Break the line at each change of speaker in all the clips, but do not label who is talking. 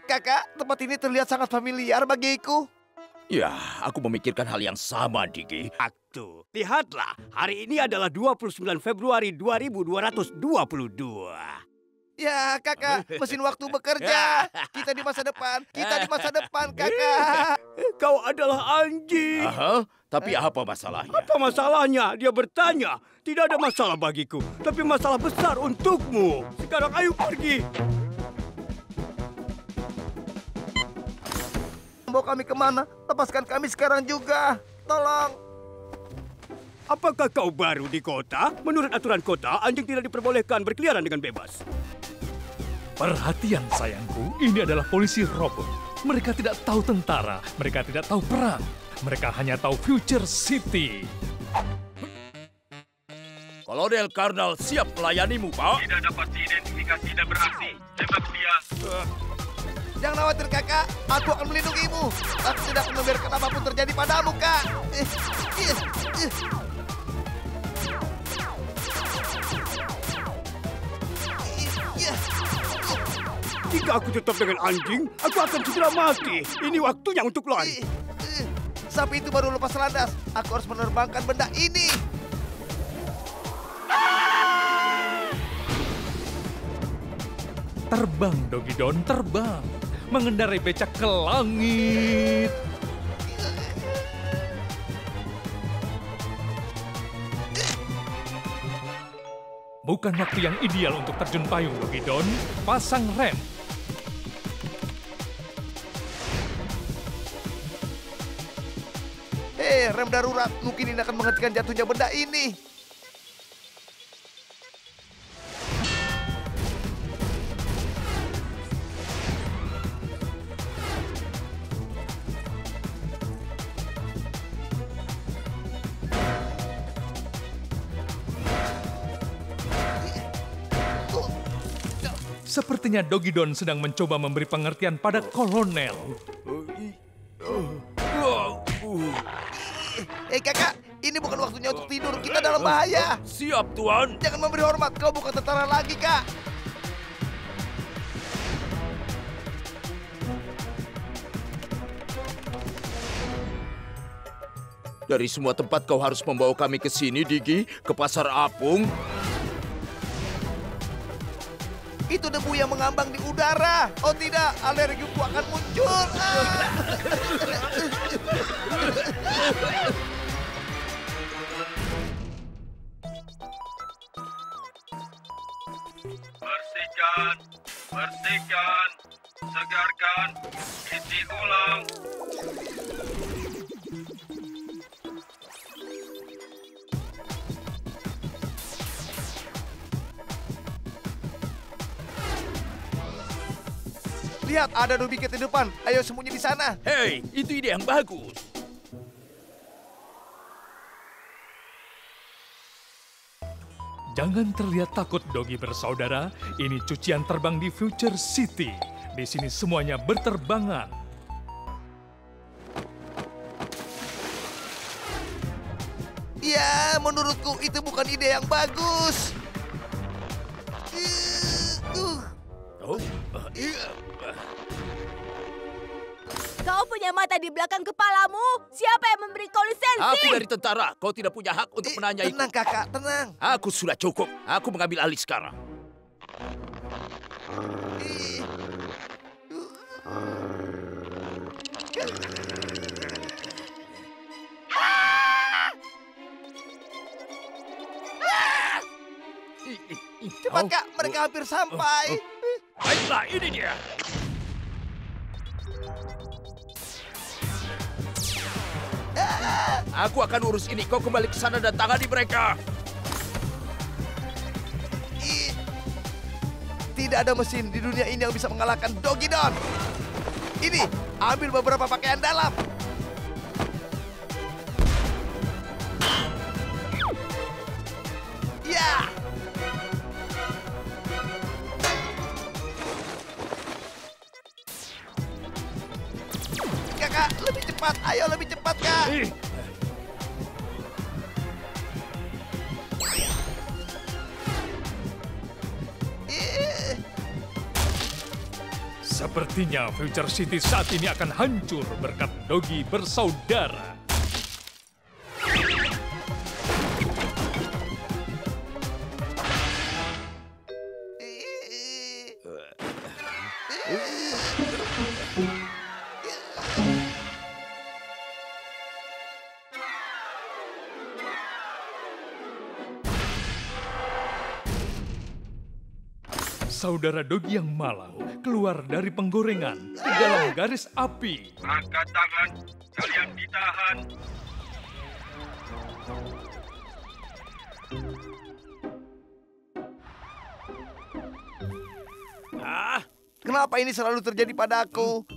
Kakak, tempat ini terlihat sangat familiar bagiku.
Ya, aku memikirkan hal yang sama, Digi.
Aktu. Lihatlah, hari ini adalah 29 Februari 2222.
Ya, Kakak, mesin waktu bekerja. Kita di masa depan, Kakak.
Kau adalah anjing.
Aha, tapi apa masalahnya?
Apa masalahnya? Dia bertanya. Tidak ada masalah bagiku, tapi masalah besar untukmu. Sekarang ayo pergi.
Bawa kami kemana? Lepaskan kami sekarang juga. Tolong.
Apakah kau baru di kota? Menurut aturan kota, anjing tidak diperbolehkan berkeliaran dengan bebas.
Perhatian sayangku, ini adalah polisi robot. Mereka tidak tahu tentara, mereka tidak tahu perang. Mereka hanya tahu Future City.
Kolonel Karnal siap melayanimu, Pak.
Tidak dapat diidentifikasi dan beraksi. Tembak dia.
Jangan khawatir, Kakak. Aku akan melindungimu. Aku tidak akan membiarkan apapun terjadi padamu, Kak.
Jika aku tetap dengan anjing, aku akan segera mati. Ini waktunya untuk lari.
Sapi itu baru lepas landas. Aku harus menerbangkan benda ini.
Terbang, Dogidon, terbang. Mengendarai becak ke langit. Bukan waktu yang ideal untuk terjun payung, Dogidon. Pasang rem.
Rem darurat. Mungkin ini akan menghentikan jatuhnya benda ini.
Sepertinya Dogidon sedang mencoba memberi pengertian pada kolonel.
Kakak, ini bukan waktunya untuk tidur. Kita dalam bahaya.
Siap, Tuan.
Jangan memberi hormat. Kau bukan tentara lagi, Kak.
Dari semua tempat kau harus membawa kami ke sini, Digi. Ke Pasar Apung.
Itu debu yang mengambang di udara. Oh tidak, alergiku akan muncul.
Bersihkan, bersihkan, segarkan, isi ulang.
Lihat, ada duplikat di depan. Ayo sembunyi di sana.
Hei, itu ide yang bagus.
Jangan terlihat takut, Dogi bersaudara. Ini cucian terbang di Future City. Di sini semuanya berterbangan.
Ya, menurutku itu bukan ide yang bagus.
Kau punya mata di belakang kepalamu? Siapa yang memberi kau lisensi?
Aku dari tentara. Kau tidak punya hak untuk menanyaiku.
Tenang, Kakak, tenang.
Aku sudah cukup. Aku mengambil alih sekarang.
Cepat, Kak. Mereka hampir sampai.
Baiklah, ini dia. Aku akan urus ini. Kau kembali ke sana dan tangani mereka.
Tidak ada mesin di dunia ini yang bisa mengalahkan Dogidon. Ini, ambil beberapa pakaian dalam. Ya. Kakak, lebih cepat. Ayo lebih cepat, Kak.
Sepertinya Future City saat ini akan hancur berkat Dogi bersaudara. Saudara Dogi yang malang keluar dari penggorengan ke dalam garis api.
Angkat tangan, kalian ditahan.
Kenapa ini selalu terjadi padaku?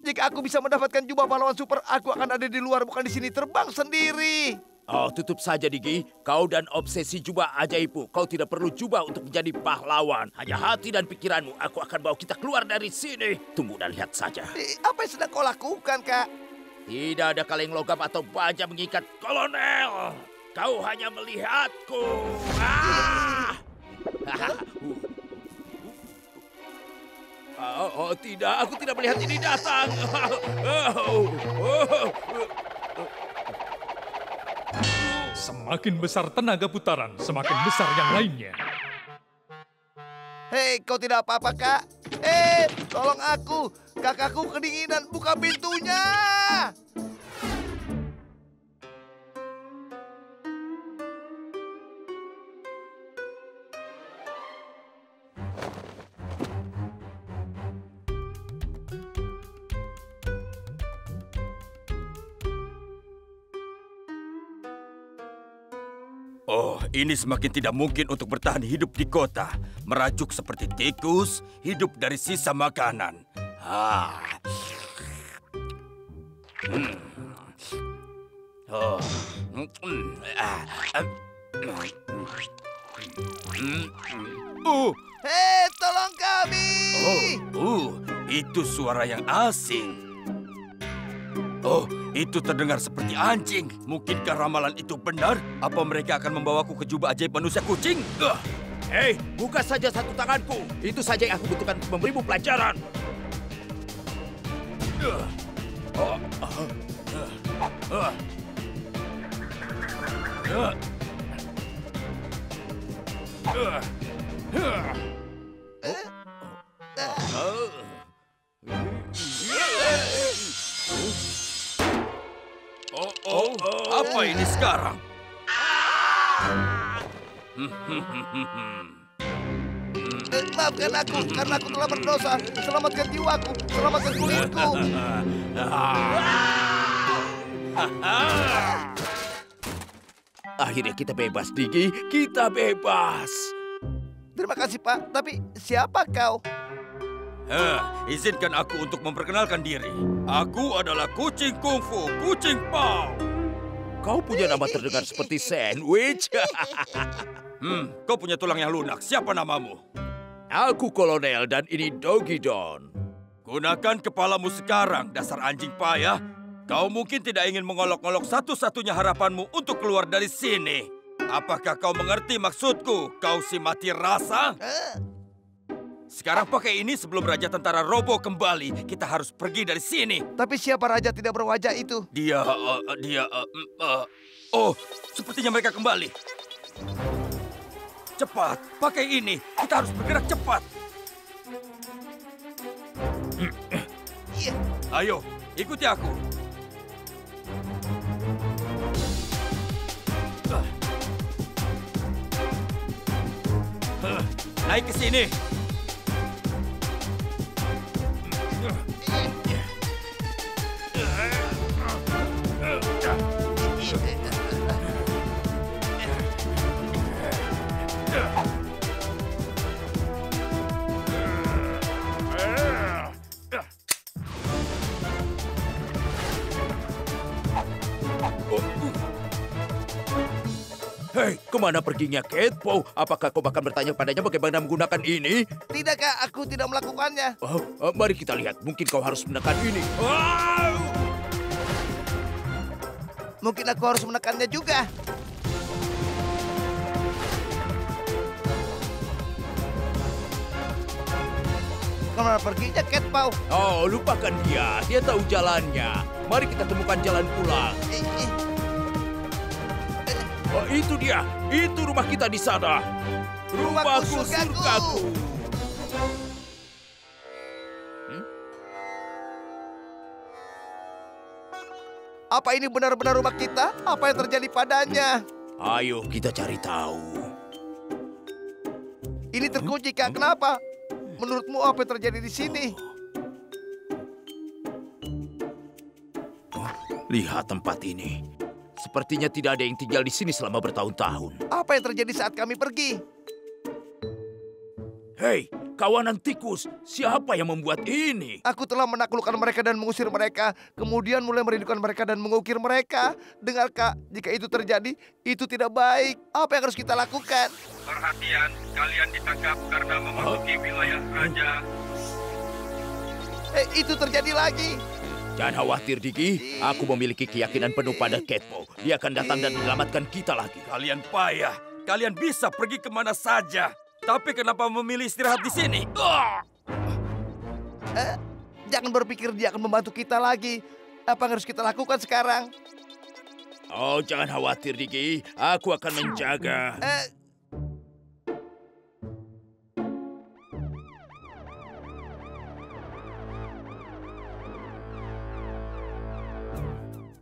Jika aku bisa mendapatkan jubah pahlawan super, aku akan ada di luar, bukan di sini terbang sendiri.
Oh, tutup saja, Digi. Kau dan obsesi jubah ajaibmu. Kau tidak perlu jubah untuk menjadi pahlawan. Hanya hati dan pikiranmu. Aku akan bawa kita keluar dari sini. Tunggu dan lihat saja.
Apa yang sedang kau lakukan, Kak?
Tidak ada kaleng logam atau baja mengikat, Kolonel. Kau hanya melihatku. Oh, tidak. Aku tidak melihat ini datang.
Semakin besar tenaga putaran, semakin besar yang lainnya.
Hei, kau tidak apa-apa, Kak? Tolong aku. Kakakku kedinginan, buka pintunya.
Oh, ini semakin tidak mungkin untuk bertahan hidup di kota. Merajuk seperti tikus, hidup dari sisa makanan.
Hei, tolong kami.
Itu suara yang asing. Oh, itu terdengar seperti anjing. Mungkinkah ramalan itu benar? Apa mereka akan membawaku ke jubah ajaib manusia kucing?
Hei, buka saja satu tanganku. Itu saja yang aku butuhkan untuk memberimu pelajaran.
Apa ini sekarang?
Maafkan aku, karena aku telah berdosa. Selamatkan jiwaku, selamatkan kulitku.
Akhirnya kita bebas, Digi. Kita bebas.
Terima kasih, Pak. Tapi siapa kau?
Izinkan aku untuk memperkenalkan diri. Aku adalah kucing kungfu, kucing pau.
Kau punya nama terdengar seperti sandwich.
Kau punya tulang yang lunak. Siapa namamu?
Aku Kolonel dan ini Dogi Don.
Gunakan kepalamu sekarang, dasar anjing payah. Kau mungkin tidak ingin mengolok-olok satu-satunya harapanmu untuk keluar dari sini. Apakah kau mengerti maksudku, kau si mati rasa? Sekarang pakai ini sebelum Raja Tentara Robo kembali. Kita harus pergi dari sini.
Tapi siapa raja tidak berwajah itu?
Oh, sepertinya mereka kembali. Cepat, pakai ini. Kita harus bergerak cepat. Ayo, ikuti aku. Naik ke sini.
Hei, kemana perginya Catpo? Apakah kau bahkan bertanya padanya bagaimana menggunakan ini?
Tidak, Kak. Aku tidak melakukannya.
Mari kita lihat. Mungkin kau harus menekan ini.
Mungkin aku harus menekannya juga. Kemana perginya Cat Paw?
Oh, lupakan dia. Dia tahu jalannya. Mari kita temukan jalan pulang. Oh, itu dia. Itu rumah kita di sana.
Rumahku, surgaku. Apa ini benar-benar rumah kita? Apa yang terjadi padanya?
Ayo kita cari tahu.
Ini terkunci, Kak. Kenapa? Menurutmu apa yang terjadi di sini?
Lihat tempat ini. Sepertinya tidak ada yang tinggal di sini selama bertahun-tahun.
Apa yang terjadi saat kami pergi?
Hei, kawanan tikus. Siapa yang membuat ini?
Aku telah menaklukkan mereka dan mengusir mereka. Kemudian mulai merindukan mereka dan mengukir mereka. Dengar, Kak, jika itu terjadi, itu tidak baik. Apa yang harus kita lakukan?
Perhatian, kalian ditangkap karena memasuki wilayah raja.
Itu terjadi lagi.
Jangan khawatir, Digi. Aku memiliki keyakinan penuh pada Cat Paw. Dia akan datang dan menyelamatkan kita lagi.
Kalian payah. Kalian bisa pergi kemana saja. Tapi kenapa memilih istirahat di sini?
Jangan berpikir dia akan membantu kita lagi. Apa yang harus kita lakukan sekarang?
Oh, jangan khawatir, Digi. Aku akan menjaga.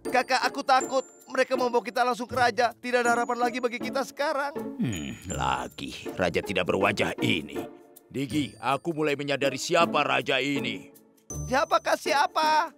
Kakak, aku takut. Mereka membawa kita langsung ke raja. Tidak ada harapan lagi bagi kita sekarang.
Lagi. Raja tidak berwajah ini. Digi, aku mulai menyadari siapa raja ini.
Siapakah siapa?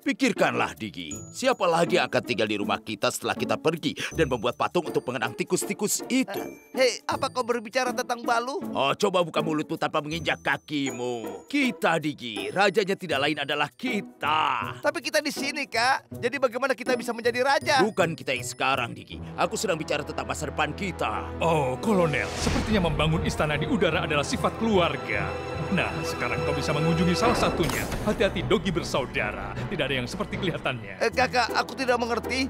Pikirkanlah, Digi. Siapa lagi yang akan tinggal di rumah kita setelah kita pergi dan membuat patung untuk mengenang tikus-tikus itu?
Hei, apa kau berbicara tentang Balu?
Oh, coba buka mulutmu tanpa menginjak kakimu. Kita, Digi. Rajanya tidak lain adalah kita.
Tapi kita di sini, Kak. Jadi bagaimana kita bisa menjadi raja?
Bukan kita yang sekarang, Digi. Aku sedang bicara tentang masa depan kita.
Oh, Kolonel, sepertinya membangun istana di udara adalah sifat keluarga. Nah, sekarang kau bisa mengunjungi salah satunya. Hati-hati, Dogi bersaudara. Tidak ada yang seperti kelihatannya.
Kakak, aku tidak mengerti.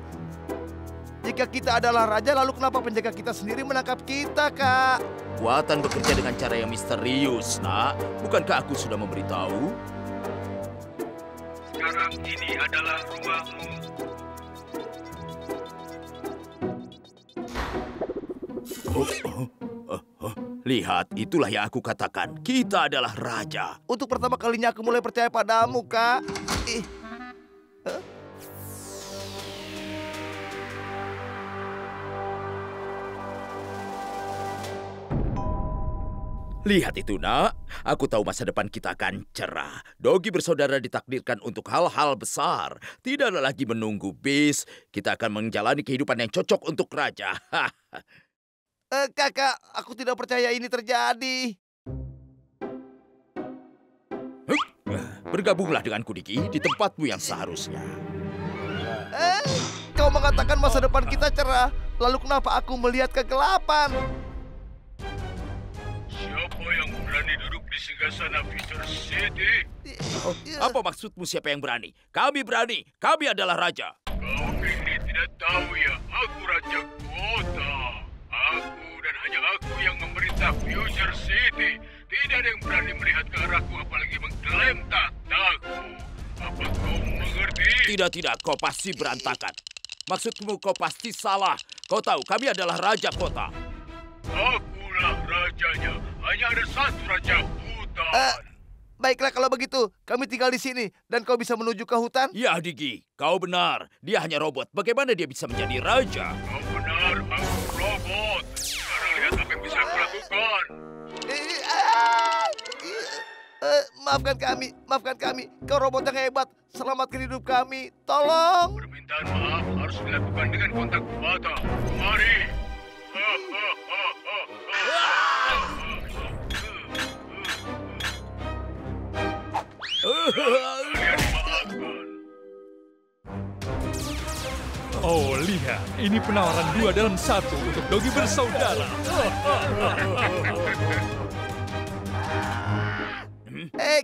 Jika kita adalah raja, lalu kenapa penjaga kita sendiri menangkap kita, Kak?
Kekuatan bekerja dengan cara yang misterius, Nak. Bukankah aku sudah memberitahu?
Sekarang ini adalah rumahmu.
Lihat, itulah yang aku katakan. Kita adalah raja.
Untuk pertama kalinya aku mulai percaya padamu, Kak.
Lihat itu, Nak. Aku tahu masa depan kita akan cerah. Dogi bersaudara ditakdirkan untuk hal-hal besar. Tidak ada lagi menunggu bis. Kita akan menjalani kehidupan yang cocok untuk raja.
Kakak, aku tidak percaya ini terjadi.
Bergabunglah denganku, Digi, di tempatmu yang seharusnya.
Kau mengatakan masa depan kita cerah. Lalu kenapa aku melihat kegelapan?
Siapa yang berani duduk di singgasana Future City?
Apa maksudmu siapa yang berani? Kami berani. Kami adalah raja.
Kau ini tidak tahu ya, aku raja kota. Aku dan hanya aku yang memerintah Future City. Tidak ada yang berani melihat ke arahku apalagi mengklaim tahtaku. Apa kau mengerti?
Tidak, kau pasti berantakan. Maksudmu kau pasti salah. Kau tahu kami adalah raja kota.
Akulah rajanya. Hanya ada satu raja hutan.
Baiklah kalau begitu, kami tinggal di sini dan kau bisa menuju ke hutan?
Ya, Digi, kau benar. Dia hanya robot. Bagaimana dia bisa menjadi raja?
Kau benar, aku robot. Sekarang lihat apa yang bisa aku lakukan.
Maafkan kami. Kau robot yang hebat. Selamatkan hidup kami. Tolong.
Permintaan maaf harus dilakukan dengan kontak mata. Mari. Kalian maafkan.
Oh, lihat. Ini penawaran 2 dalam 1 untuk Dogi bersaudara.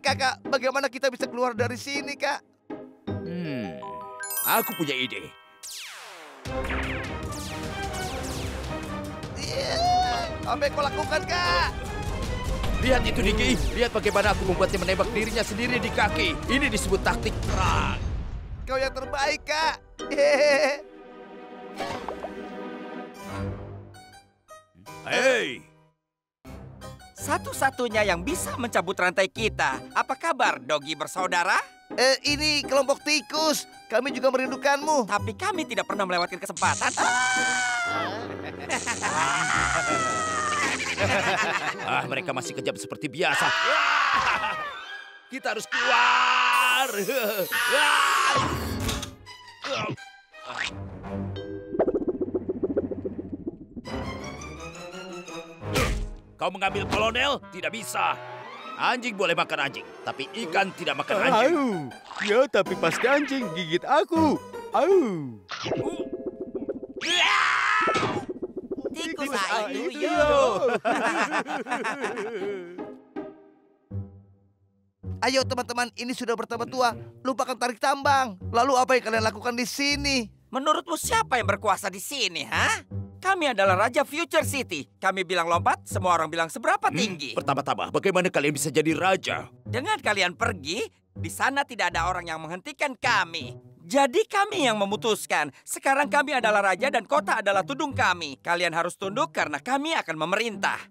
Kakak, bagaimana kita bisa keluar dari sini, Kak?
Aku punya ide.
Apa yang kau lakukan, Kak?
Lihat itu, Digi. Lihat bagaimana aku membuatnya menembak dirinya sendiri di kaki. Ini disebut taktik perang.
Kau yang terbaik, Kak. Hehehe.
Hei! Satu-satunya yang bisa mencabut rantai kita. Apa kabar, Dogi bersaudara?
Ini kelompok tikus. Kami juga merindukanmu.
Tapi kami tidak pernah melewatkan kesempatan.
Mereka masih kejam seperti biasa. Kita harus keluar. Kau mengambil kolonel? Tidak bisa. Anjing boleh makan anjing, tapi ikan tidak makan anjing.
Ya, tapi pasti anjing gigit aku.
Tikus ayu
Ayo teman-teman, ini sudah bertambah tua. Lupakan tarik tambang. Lalu apa yang kalian lakukan di sini?
Menurutmu siapa yang berkuasa di sini, ha? Kami adalah Raja Future City. Kami bilang lompat, semua orang bilang seberapa tinggi.
Pertama-tama, bagaimana kalian bisa jadi raja?
Dengan kalian pergi, di sana tidak ada orang yang menghentikan kami. Jadi kami yang memutuskan. Sekarang kami adalah raja dan kota adalah tudung kami. Kalian harus tunduk karena kami akan memerintah.